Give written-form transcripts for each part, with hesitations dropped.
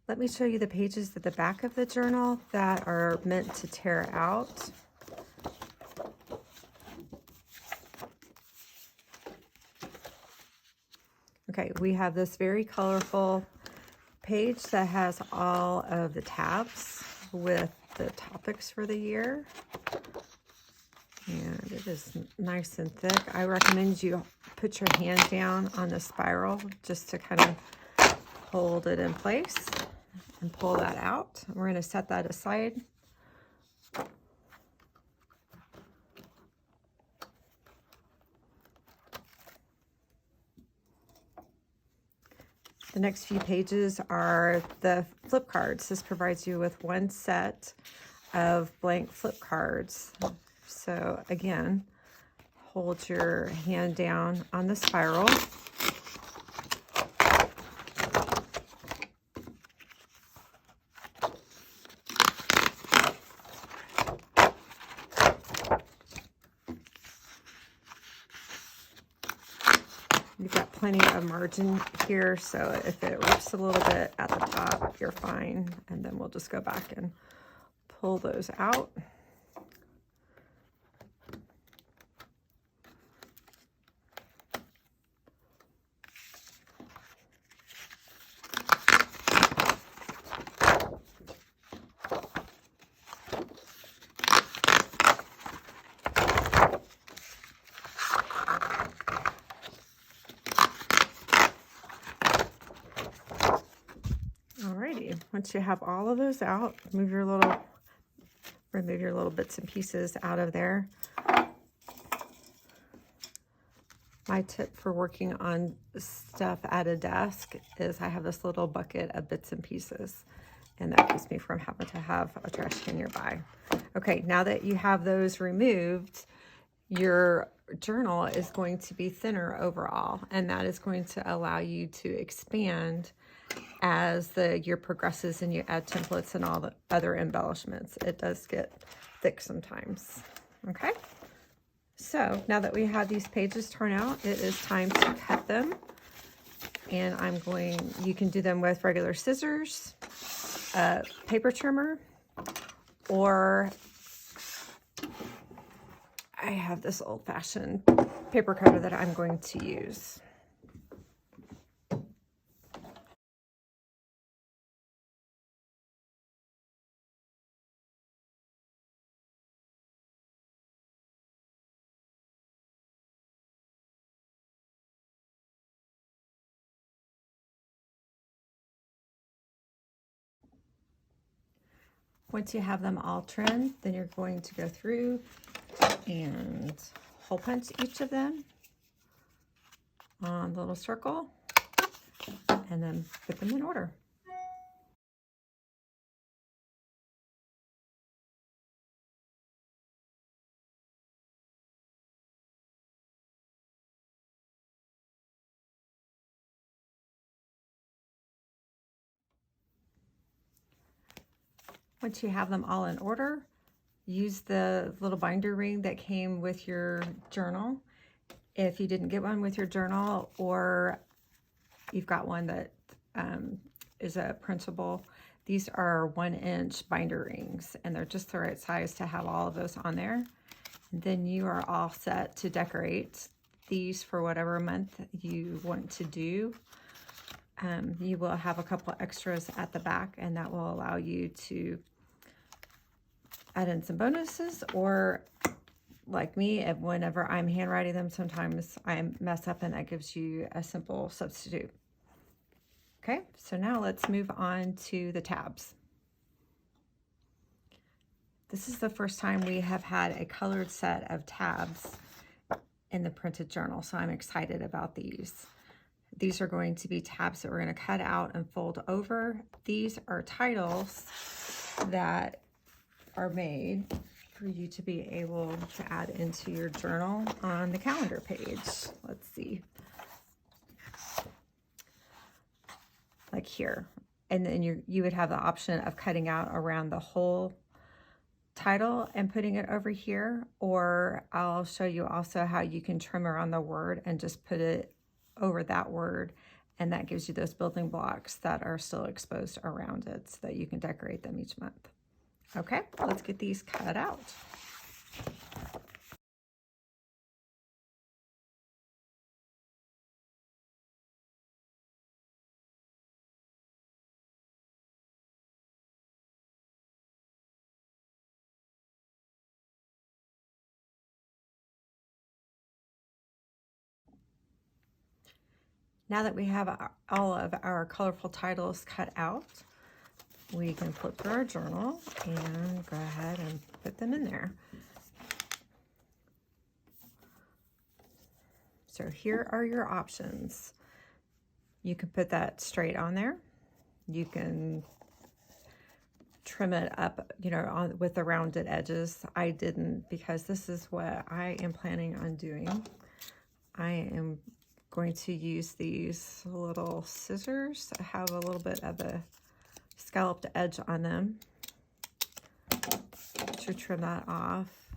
Let me show you the pages at the back of the journal that are meant to tear out. Okay, we have this very colorful page that has all of the tabs with the topics for the year. And it is nice and thick. I recommend you put your hand down on the spiral just to kind of hold it in place and pull that out. We're going to set that aside. The next few pages are the flip cards. This provides you with one set of blank flip cards. So again, hold your hand down on the spiral. You've got plenty of margin here, so if it rips a little bit at the top, you're fine. And then we'll just go back and pull those out. Alrighty, once you have all of those out, remove your little bits and pieces out of there. My tip for working on stuff at a desk is I have this little bucket of bits and pieces, and that keeps me from having to have a trash can nearby. Okay, now that you have those removed, your journal is going to be thinner overall, and that is going to allow you to expand as the year progresses and you add templates and all the other embellishments. It does get thick sometimes. Okay, so now that we have these pages torn out, it is time to cut them. And you can do them with regular scissors, a paper trimmer, or I have this old-fashioned paper cutter that I'm going to use. Once you have them all trimmed, then you're going to go through and hole punch each of them on the little circle and then put them in order. Once you have them all in order, use the little binder ring that came with your journal. If you didn't get one with your journal, or you've got one that is a printable, these are 1-inch binder rings, and they're just the right size to have all of those on there. And then you are all set to decorate these for whatever month you want to do. You will have a couple extras at the back, and that will allow you to add in some bonuses, or like me, whenever I'm handwriting them, sometimes I mess up and that gives you a simple substitute. Okay, so now let's move on to the tabs. This is the first time we have had a colored set of tabs in the printed journal, so I'm excited about these. These are going to be tabs that we're going to cut out and fold over. These are titles that are made for you to be able to add into your journal on the calendar page. Let's see. Like here. And then you would have the option of cutting out around the whole title and putting it over here, or I'll show you also how you can trim around the word and just put it over that word And that gives you those building blocks that are still exposed around it so that you can decorate them each month. Okay, let's get these cut out. Now that we have all of our colorful titles cut out, we can flip through our journal and go ahead and put them in there. So here are your options. You can put that straight on there. You can trim it up, you know, with the rounded edges. I didn't, because this is what I am planning on doing. I am going to use these little scissors that have a little bit of a scalloped edge on them to trim that off.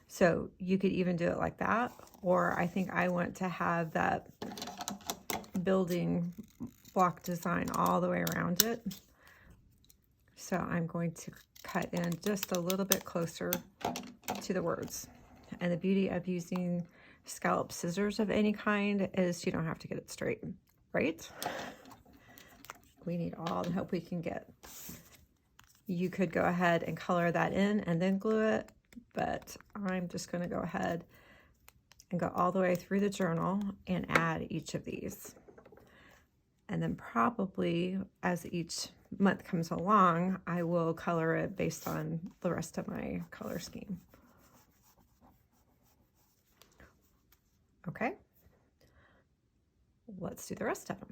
So you could even do it like that, or I think I want to have that building block design all the way around it. So I'm going to cut in just a little bit closer to the words. And the beauty of using scallop scissors of any kind is you don't have to get it straight, right? We need all the help we can get. You could go ahead and color that in and then glue it, but I'm just going to go ahead and go all the way through the journal and add each of these. And then probably as each month comes along, I will color it based on the rest of my color scheme. Okay, let's do the rest of them.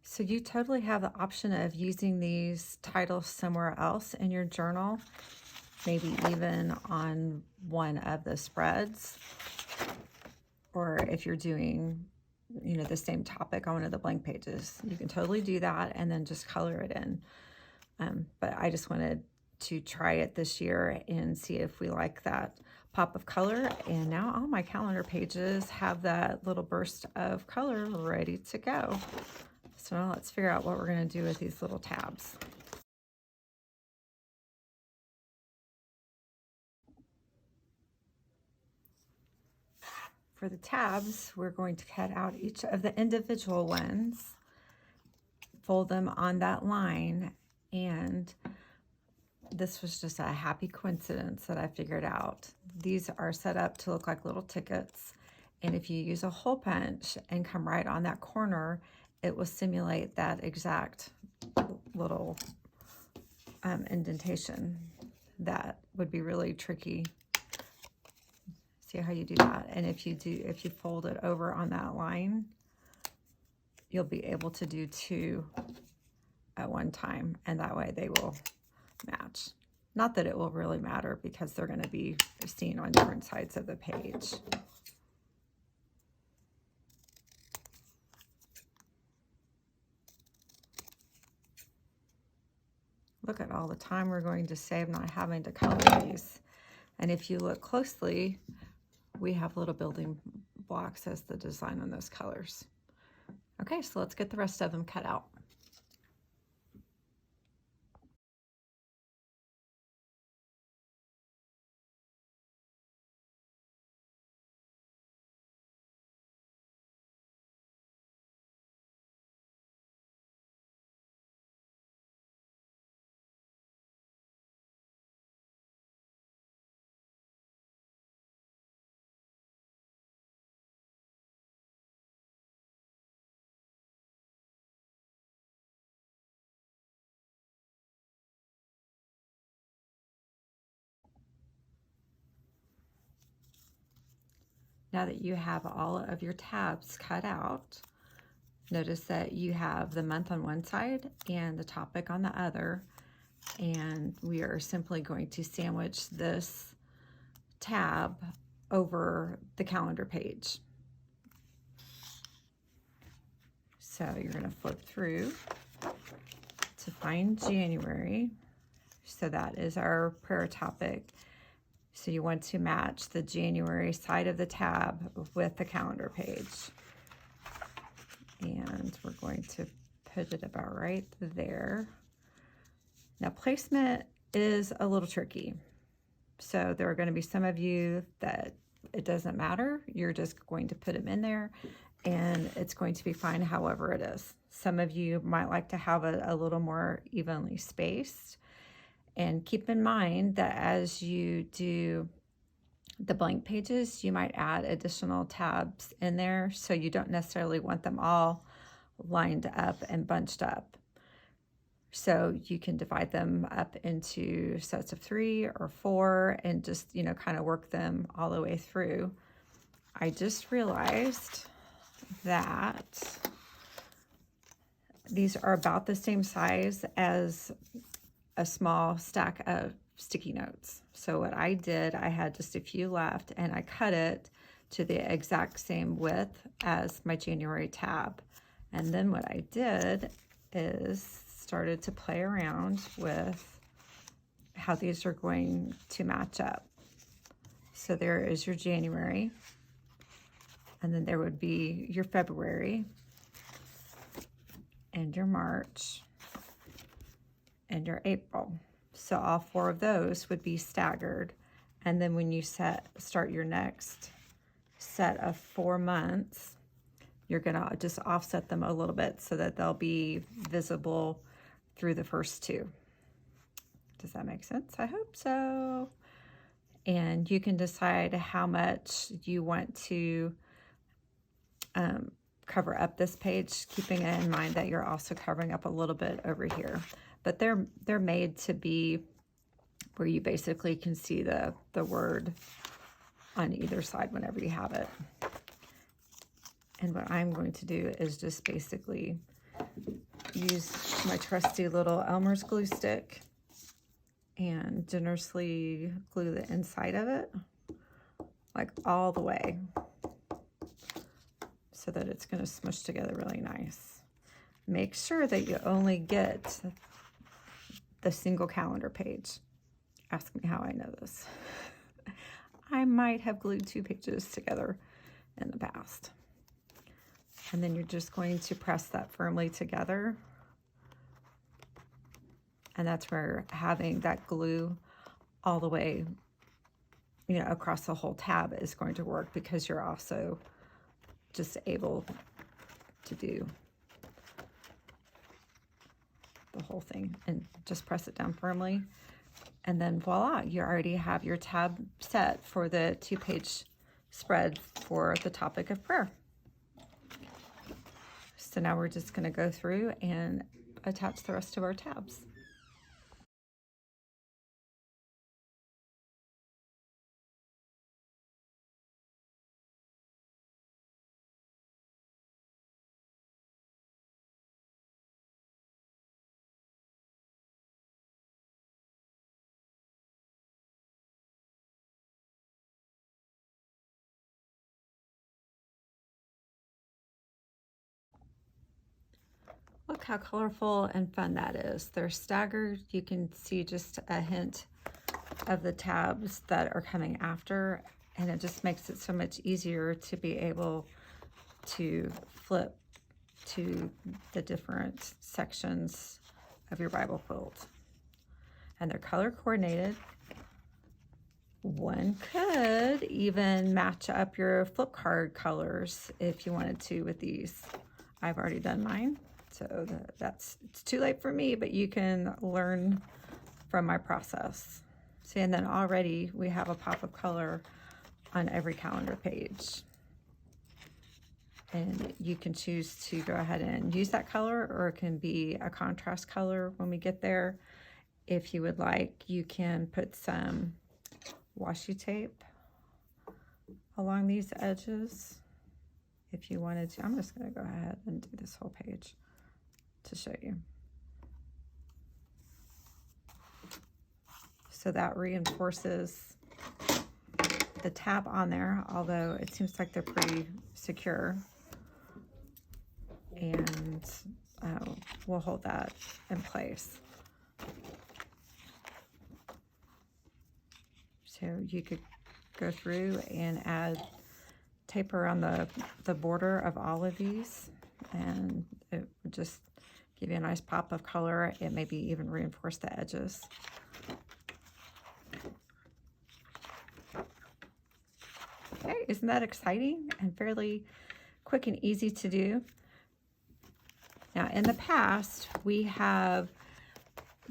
So you totally have the option of using these titles somewhere else in your journal, maybe even on one of the spreads, or if you're doing, you know, the same topic on one of the blank pages. You can totally do that and then just color it in. But I just wanted to try it this year and see if we like that pop of color. And now all my calendar pages have that little burst of color ready to go. So now let's figure out what we're going to do with these little tabs. For the tabs, we're going to cut out each of the individual ones, fold them on that line, and this was just a happy coincidence that I figured out. These are set up to look like little tickets, and if you use a hole punch and come right on that corner, it will simulate that exact little indentation. That would be really tricky. See how you do that? And if you fold it over on that line, you'll be able to do two at one time, and that way they will match. Not that it will really matter because they're going to be seen on different sides of the page. Look at all the time we're going to save not having to color these. And if you look closely, we have little building blocks as the design on those colors. Okay, so let's get the rest of them cut out. Now that you have all of your tabs cut out, notice that you have the month on one side and the topic on the other, and we are simply going to sandwich this tab over the calendar page. So you're going to flip through to find January. So that is our prayer topic. So you want to match the January side of the tab with the calendar page. And we're going to put it about right there. Now placement is a little tricky. So there are going to be some of you that it doesn't matter. You're just going to put them in there and it's going to be fine however it is. Some of you might like to have it a little more evenly spaced. And keep in mind that as you do the blank pages, you might add additional tabs in there, so you don't necessarily want them all lined up and bunched up. So you can divide them up into sets of 3 or 4 and just, you know, kind of work them all the way through. I just realized that these are about the same size as a small stack of sticky notes. So what I did, I had just a few left and I cut it to the exact same width as my January tab. And then what I did is started to play around with how these are going to match up. So there is your January, and then there would be your February and your March and your April. So all 4 of those would be staggered. And then when you start your next set of 4 months, you're gonna just offset them a little bit so that they'll be visible through the first 2. Does that make sense? I hope so. And you can decide how much you want to cover up this page, keeping in mind that you're also covering up a little bit over here. But they're made to be where you basically can see the word on either side whenever you have it. And what I'm going to do is just basically use my trusty little Elmer's glue stick and generously glue the inside of it, like all the way, so that it's going to smush together really nice. Make sure that you only get the single calendar page. Ask me how I know this. I might have glued 2 pages together in the past. And then you're just going to press that firmly together. And that's where having that glue all the way, you know, across the whole tab is going to work, because you're also just able to do the whole thing and just press it down firmly. And then voila, you already have your tab set for the 2-page spread for the topic of prayer. So now we're just going to go through and attach the rest of our tabs. Look how colorful and fun that is. They're staggered. You can see just a hint of the tabs that are coming after, and it just makes it so much easier to be able to flip to the different sections of your Bible quilt. And they're color coordinated. One could even match up your flip card colors if you wanted to with these. I've already done mine. So it's too late for me, but you can learn from my process. See, and then already we have a pop of color on every calendar page. And you can choose to go ahead and use that color, or it can be a contrast color when we get there. If you would like, you can put some washi tape along these edges if you wanted to. I'm just going to go ahead and do this whole page to show you. So that reinforces the tab on there, although it seems like they're pretty secure. And we'll hold that in place. So you could go through and add tape around the border of all of these, and it would just give you a nice pop of color. It maybe even reinforce the edges. Okay, isn't that exciting and fairly quick and easy to do? Now, in the past, we have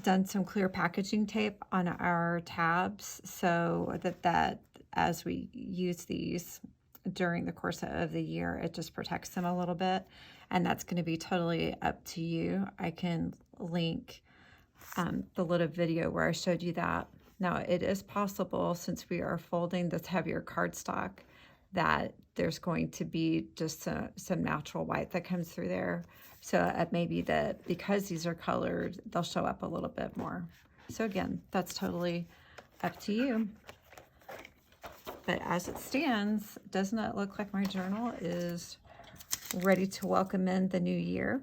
done some clear packaging tape on our tabs so that as we use these during the course of the year, it just protects them a little bit. And that's going to be totally up to you. I can link the little video where I showed you that. Now, it is possible, since we are folding this heavier cardstock, that there's going to be just some natural white that comes through there. So it may be that because these are colored, they'll show up a little bit more. So again, that's totally up to you. But as it stands, doesn't it look like my journal is ready to welcome in the new year?